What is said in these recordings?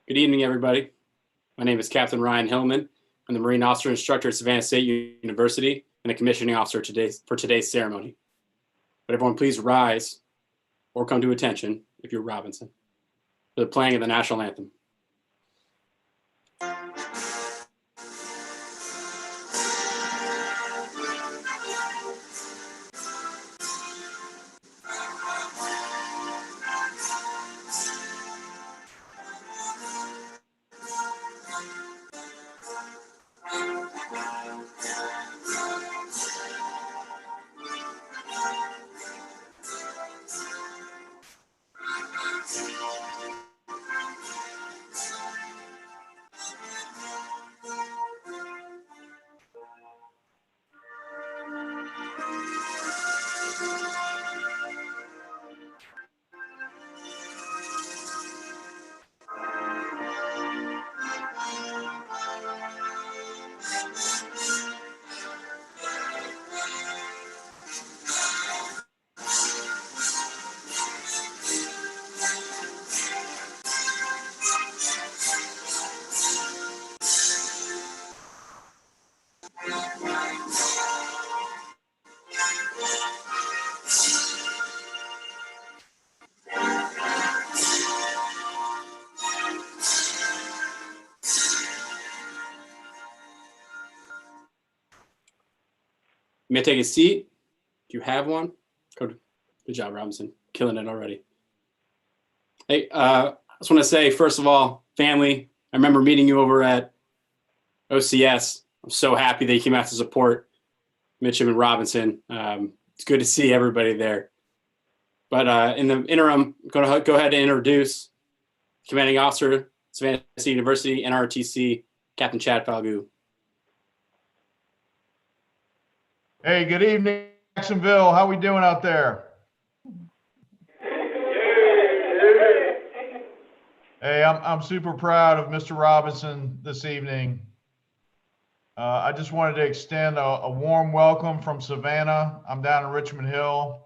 Good evening, everybody. My name is Captain Ryan Hillman. I'm the Marine Officer Instructor at Savannah State University and a commissioning officer for today's ceremony. But everyone please rise or come to attention if you're Robinson for the playing of the national anthem. You may take a seat if you have one. Good job, Robinson. Killing it already. Hey, I just want to say, first of all, family, I remember meeting you over at OCS. I'm so happy they came out to support Mitchum and Robinson. It's good to see everybody there. But in the interim, I'm going to go ahead and introduce Commanding Officer, Savannah State University, NRTC, Captain Chad Falgout. Hey, good evening, Jacksonville. How we doing out there? Hey, I'm super proud of Mr. Robinson this evening. I just wanted to extend a warm welcome from Savannah. I'm down in Richmond Hill,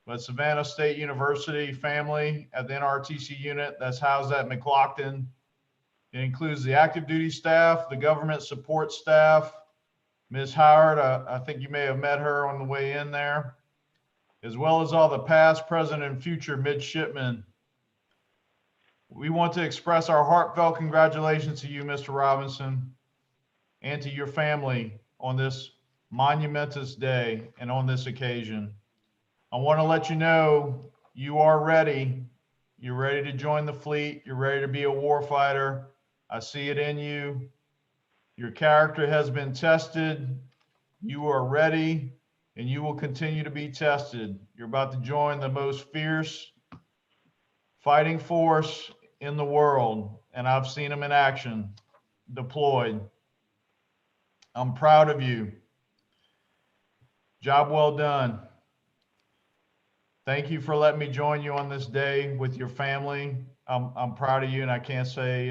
but Savannah State University family at the NRTC unit that's housed at McLaughlin. It includes the active duty staff, the government support staff, Ms. Howard, I think you may have met her on the way in there, as well as all the past, present, and future midshipmen. We want to express our heartfelt congratulations to you, Mr. Robinson, and to your family on this monumentous day and on this occasion. I want to let you know you are ready. You're ready to join the fleet. You're ready to be a warfighter. I see it in you. Your character has been tested. You are ready, and you will continue to be tested. You're about to join the most fierce fighting force in the world, and I've seen them in action, deployed. I'm proud of you. Job well done. Thank you for letting me join you on this day with your family. I'm proud of you, and I can't say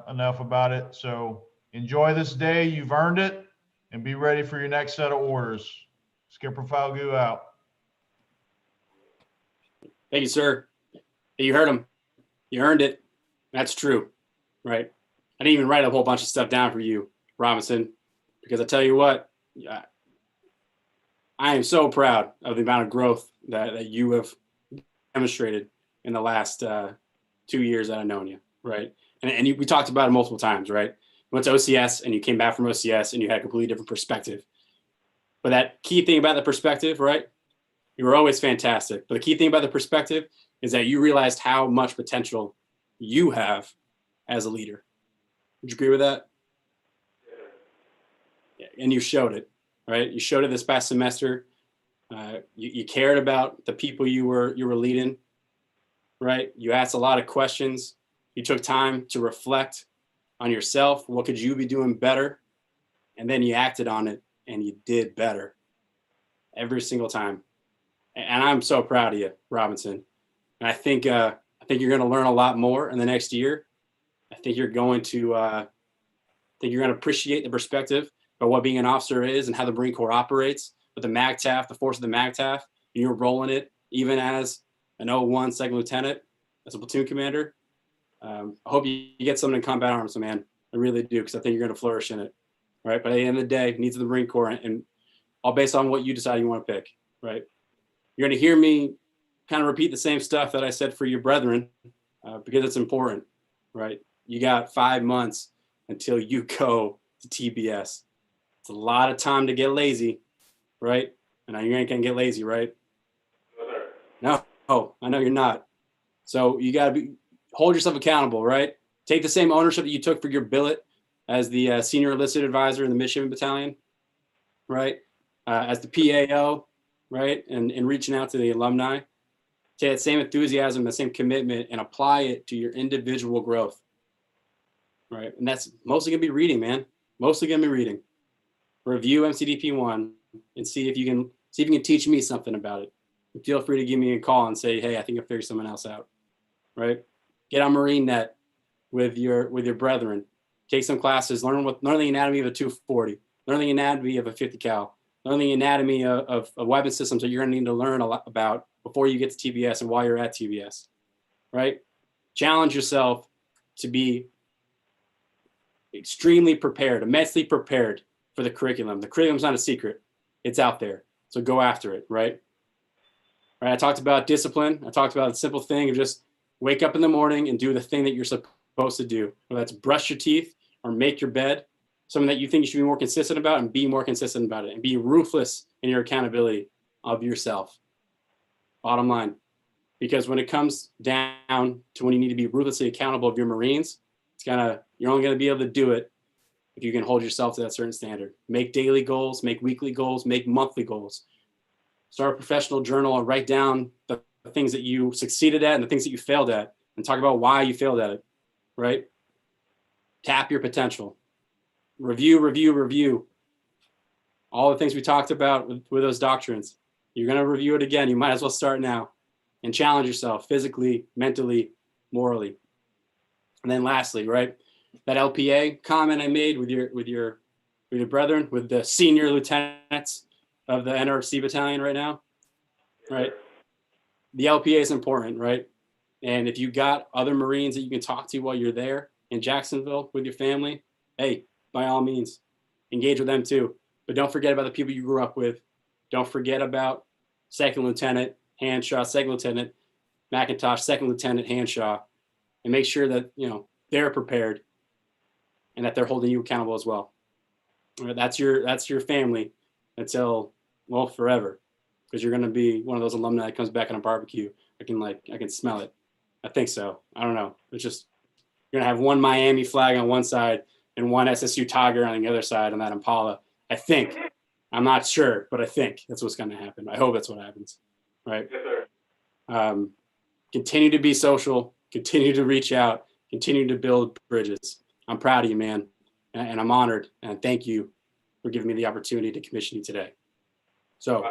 enough about it. So enjoy this day. You've earned it, and be ready for your next set of orders. Skipper Falgout out. Thank you, sir. You heard him. You earned it. That's true, right? I didn't even write a whole bunch of stuff down for you, Robinson, because I tell you what, I am so proud of the amount of growth that you have demonstrated in the last 2 years that I've known you, right? And we talked about it multiple times, right? You went to OCS and you came back from OCS and you had a completely different perspective. But that key thing about the perspective, right? You were always fantastic. But the key thing about the perspective is that you realized how much potential you have as a leader. Would you agree with that? Yeah. And you showed it, right? You showed it this past semester. You cared about the people you were leading, right? You asked a lot of questions. You took time to reflect on yourself. What could you be doing better? And then you acted on it and you did better every single time. And I'm so proud of you, Robinson. And I think you're going to learn a lot more in the next year. I think you're going to appreciate the perspective of what being an officer is and how the Marine Corps operates with the MAGTAF, the force of the MAGTAF, and you're rolling it even as an 01 second lieutenant, as a platoon commander. I hope you get something in combat arms, man. I really do, because I think you're going to flourish in it, right? But at the end of the day, needs of the Marine Corps, and all based on what you decide you want to pick, right? You're going to hear me kind of repeat the same stuff that I said for your brethren, because it's important, right? You got 5 months until you go to TBS. It's a lot of time to get lazy, right? And you ain't going to get lazy, right? No, I know you're not. So you got to hold yourself accountable, right? Take the same ownership that you took for your billet as the senior enlisted advisor in the Midshipman Battalion, right? As the PAO, right? And reaching out to the alumni. Take that same enthusiasm, the same commitment, and apply it to your individual growth, right? And that's mostly going to be reading, man. Mostly going to be reading. Review MCDP 1 and see if you can teach me something about it. And feel free to give me a call and say, hey, I think I figured someone else out, right? Get on MarineNet with your brethren. Take some classes. Learn the anatomy of a 240. Learn the anatomy of a 50 cal. Learn the anatomy of weapon systems that you're going to need to learn a lot about before you get to TBS and while you're at TBS, right? Challenge yourself to be extremely prepared, immensely prepared for the curriculum. The curriculum's not a secret. It's out there. So go after it, right? Right. I talked about discipline. I talked about the simple thing of just wake up in the morning and do the thing that you're supposed to do. Whether that's brush your teeth or make your bed, something that you think you should be more consistent about, and be more consistent about it, and be ruthless in your accountability of yourself. Bottom line. Because when it comes down to when you need to be ruthlessly accountable of your Marines, you're only going to be able to do it if you can hold yourself to that certain standard. Make daily goals, make weekly goals, make monthly goals. Start a professional journal and write down the things that you succeeded at and the things that you failed at, and talk about why you failed at it, right? Tap your potential. Review. All the things we talked about with those doctrines. You're going to review it again. You might as well start now and challenge yourself physically, mentally, morally. And then lastly, right, that LPA comment I made with your brethren, with the senior lieutenants of the NRC battalion right now, right? The LPA is important, right? And if you got other Marines that you can talk to while you're there in Jacksonville with your family, hey, by all means, engage with them too. But don't forget about the people you grew up with. Don't forget about Second Lieutenant Hanshaw, Second Lieutenant McIntosh, Second Lieutenant Hanshaw, and make sure that they're prepared and that they're holding you accountable as well. Right, that's your family until, well, forever, because you're going to be one of those alumni that comes back on a barbecue. I can smell it. I think so. I don't know. It's just, you're going to have one Miami flag on one side and one SSU Tiger on the other side on that Impala. I think. I'm not sure, but I think that's what's going to happen. I hope that's what happens. Right? Yes, sir. Continue to be social. Continue to reach out. Continue to build bridges. I'm proud of you, man. And I'm honored. And thank you for giving me the opportunity to commission you today. So,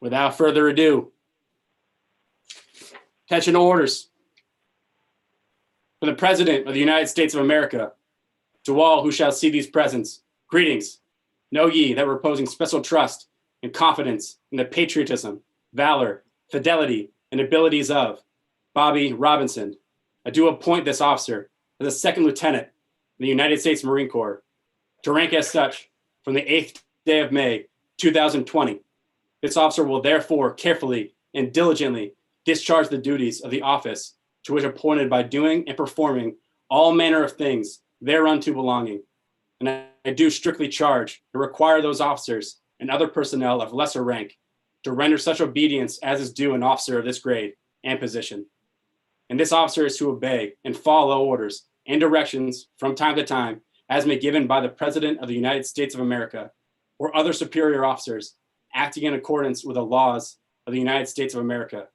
without further ado, attention to orders. For the President of the United States of America, to all who shall see these presents, greetings. Know ye that reposing special trust and confidence in the patriotism, valor, fidelity, and abilities of Bobby Robinson, I do appoint this officer as a second lieutenant in the United States Marine Corps, to rank as such from the 8th day of May, 2020. This officer will therefore carefully and diligently discharge the duties of the office to which appointed by doing and performing all manner of things thereunto belonging. And I do strictly charge and require those officers and other personnel of lesser rank to render such obedience as is due an officer of this grade and position. And this officer is to obey and follow orders and directions from time to time as may given by the President of the United States of America or other superior officers acting in accordance with the laws of the United States of America.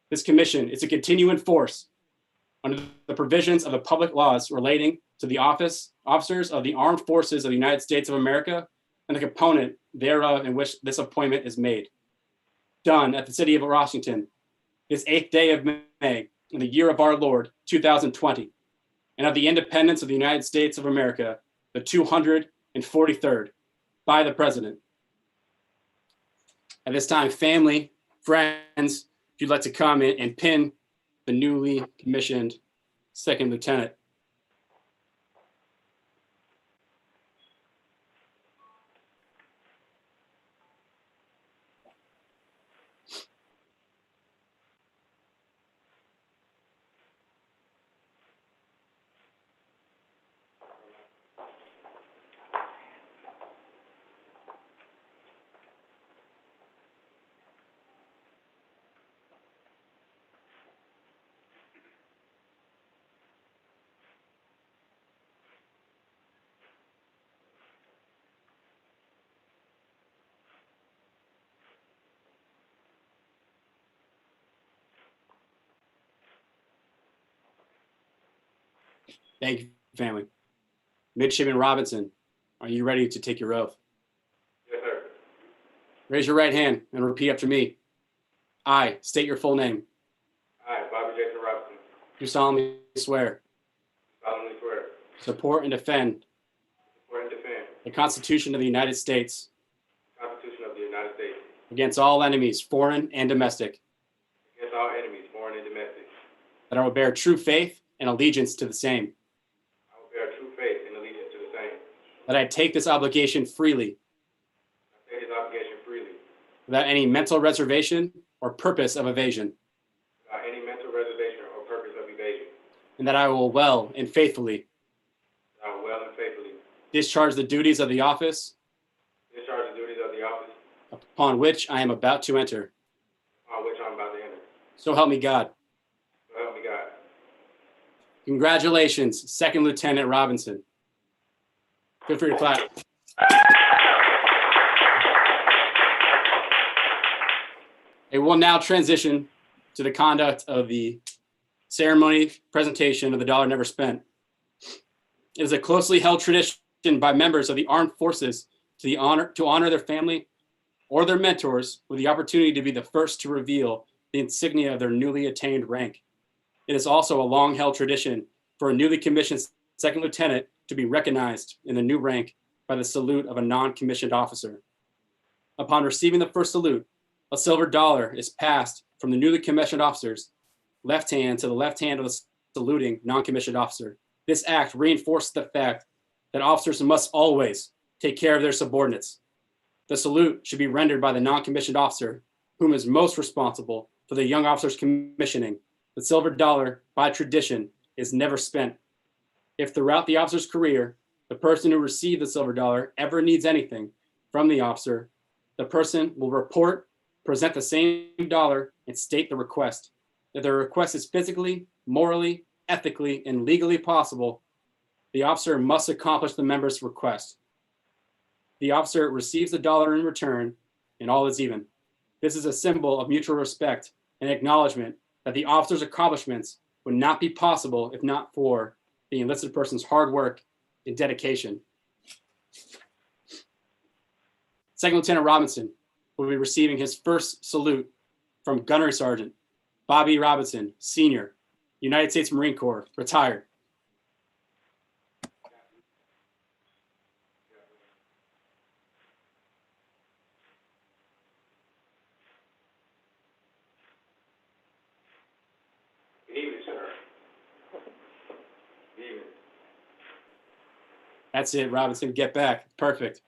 This commission is to continue in force under the provisions of the public laws relating to the officers of the armed forces of the United States of America and the component thereof in which this appointment is made. Done at the city of Washington, this 8th day of May, in the year of our Lord, 2020, and of the independence of the United States of America, the 243rd, by the President. At this time, family, friends, if you'd like to come in and pin the newly commissioned second lieutenant. Thank you, family. Midshipman Robinson, are you ready to take your oath? Yes, sir. Raise your right hand and repeat after me. I state your full name. I, Bobby Jason Robinson, Do solemnly swear solemnly swear to support and defend to defend the Constitution of the United States the Constitution of the United States against all enemies, foreign and domestic, against all enemies, foreign and domestic. that I will bear true faith and allegiance to the same, I will bear true faith and allegiance to the same. that I take this obligation freely I take this obligation freely without any mental reservation or purpose of evasion, without any mental reservation or purpose of evasion. and that I will well and faithfully I will well and faithfully discharge the duties of the office discharge the duties of the office upon which I am about to enter. on which I'm about to enter. So help me God. So help me God. Congratulations, Second Lieutenant Robinson. Feel free to clap. Okay, we'll now transition to the conduct of the ceremony presentation of the dollar never spent. It is a closely held tradition by members of the armed forces to honor their family or their mentors with the opportunity to be the first to reveal the insignia of their newly attained rank. It is also a long-held tradition for a newly commissioned second lieutenant to be recognized in the new rank by the salute of a non-commissioned officer. Upon receiving the first salute, a silver dollar is passed from the newly commissioned officer's left hand to the left hand of the saluting non-commissioned officer. This act reinforces the fact that officers must always take care of their subordinates. The salute should be rendered by the non-commissioned officer, whom is most responsible for the young officer's commissioning. The silver dollar, by tradition, is never spent. If throughout the officer's career, the person who received the silver dollar ever needs anything from the officer, the person will report, present the same dollar, and state the request. If the request is physically, morally, ethically, and legally possible, the officer must accomplish the member's request. The officer receives the dollar in return, and all is even. This is a symbol of mutual respect and acknowledgement that the officer's accomplishments would not be possible if not for the enlisted person's hard work and dedication. Second Lieutenant Robinson will be receiving his first salute from Gunnery Sergeant Bobby Robinson, Sr., United States Marine Corps, retired. Good evening, sir. Good evening. That's it, Robinson. Get back. Perfect.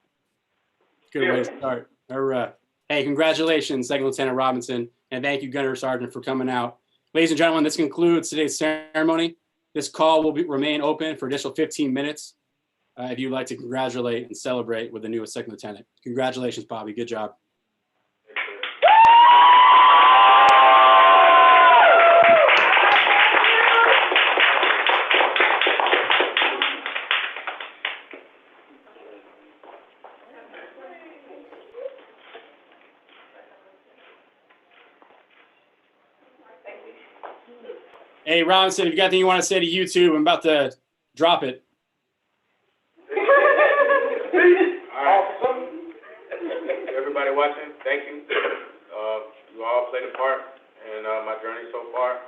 Good way to start. All right. Hey, congratulations, Second Lieutenant Robinson, and thank you, Gunnery Sergeant, for coming out. Ladies and gentlemen, this concludes today's ceremony. This call will remain open for additional 15 minutes if you'd like to congratulate and celebrate with the newest Second Lieutenant. Congratulations, Bobby. Good job. Hey, Robinson, if you got anything you want to say to YouTube, I'm about to drop it. Everybody watching, thank you. You all played a part in my journey so far,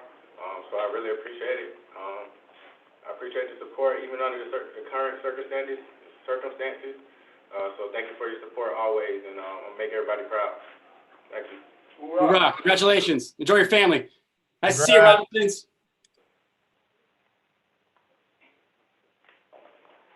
so I really appreciate it. I appreciate the support even under the current circumstances. So thank you for your support always, and I'll make everybody proud. Thank you. Hoorah. Congratulations. Enjoy your family. Nice to see you, Robinsons.